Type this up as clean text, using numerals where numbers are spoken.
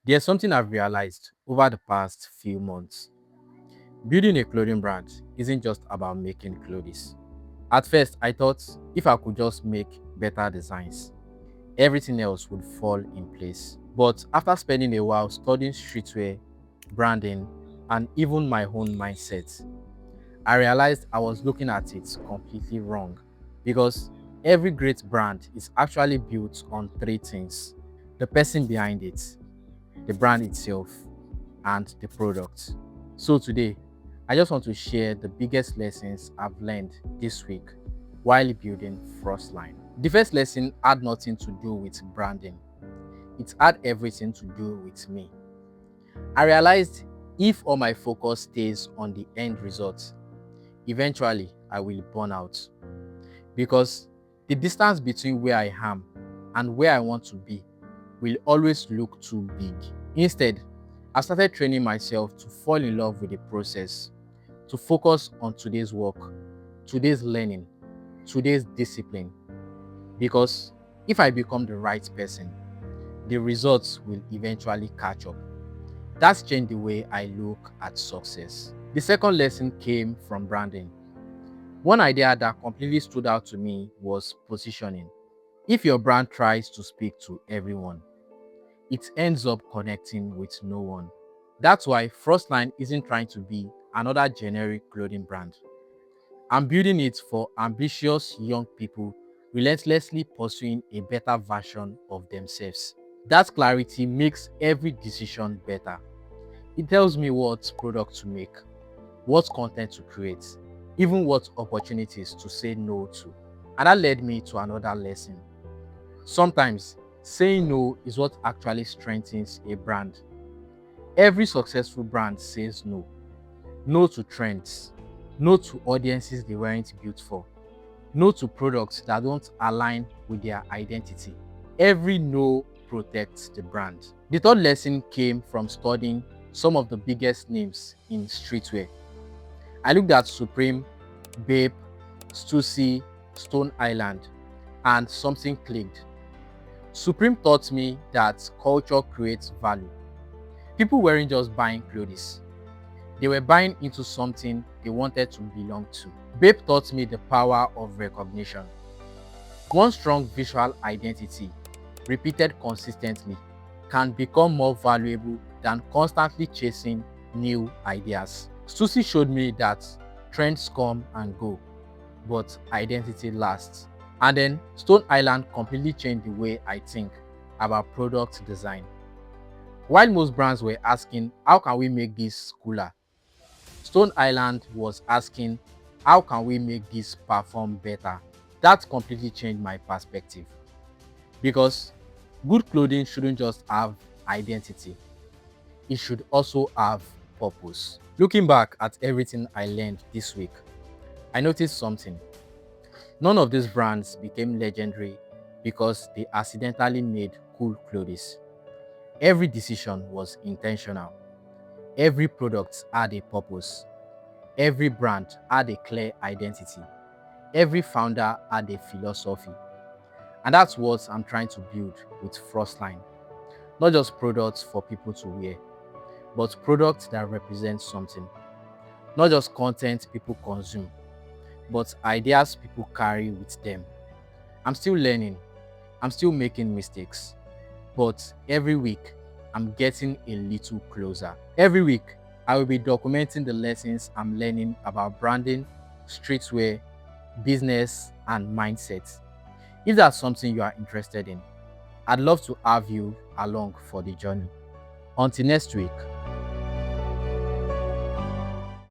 There's something I've realized over the past few months. Building a clothing brand isn't just about making clothes. At first, I thought if I could just make better designs, everything else would fall in place. But after spending a while studying streetwear, branding, and even my own mindset, I realized I was looking at it completely wrong. Because every great brand is actually built on three things: the person behind it, the brand itself, and the product. So today, I just want to share the biggest lessons I've learned this week while building Frostline. The first lesson had nothing to do with branding. It had everything to do with me. I realized if all my focus stays on the end result, eventually I will burn out. Because the distance between where I am and where I want to be will always look too big. Instead, I started training myself to fall in love with the process, to focus on today's work, today's learning, today's discipline. Because if I become the right person, the results will eventually catch up. That's changed the way I look at success. The second lesson came from branding. One idea that completely stood out to me was positioning. If your brand tries to speak to everyone, it ends up connecting with no one. That's why Frostline isn't trying to be another generic clothing brand. I'm building it for ambitious young people relentlessly pursuing a better version of themselves. That clarity makes every decision better. It tells me what product to make, what content to create, even what opportunities to say no to. And that led me to another lesson. Sometimes saying no is what actually strengthens a brand. Every successful brand says no. No to trends. No to audiences they weren't built for. No to products that don't align with their identity. Every no protects the brand. The third lesson came from studying some of the biggest names in streetwear. I looked at Supreme, BAPE, Stüssy, Stone Island, and something clicked. Supreme taught me that culture creates value. People weren't just buying clothes, they were buying into something they wanted to belong to. BAPE taught me the power of recognition. One strong visual identity, repeated consistently, can become more valuable than constantly chasing new ideas. Stüssy showed me that trends come and go, but identity lasts. And then Stone Island completely changed the way I think about product design. While most brands were asking, how can we make this cooler? Stone Island was asking, how can we make this perform better? That completely changed my perspective. Because good clothing shouldn't just have identity, it should also have purpose. Looking back at everything I learned this week, I noticed something. None of these brands became legendary because they accidentally made cool clothes. Every decision was intentional. Every product had a purpose. Every brand had a clear identity. Every founder had a philosophy. And that's what I'm trying to build with Frostline. Not just products for people to wear, but products that represent something. Not just content people consume, but ideas people carry with them. I'm still learning. I'm still making mistakes. But every week, I'm getting a little closer. Every week, I will be documenting the lessons I'm learning about branding, streetwear, business, and mindset. If that's something you are interested in, I'd love to have you along for the journey. Until next week.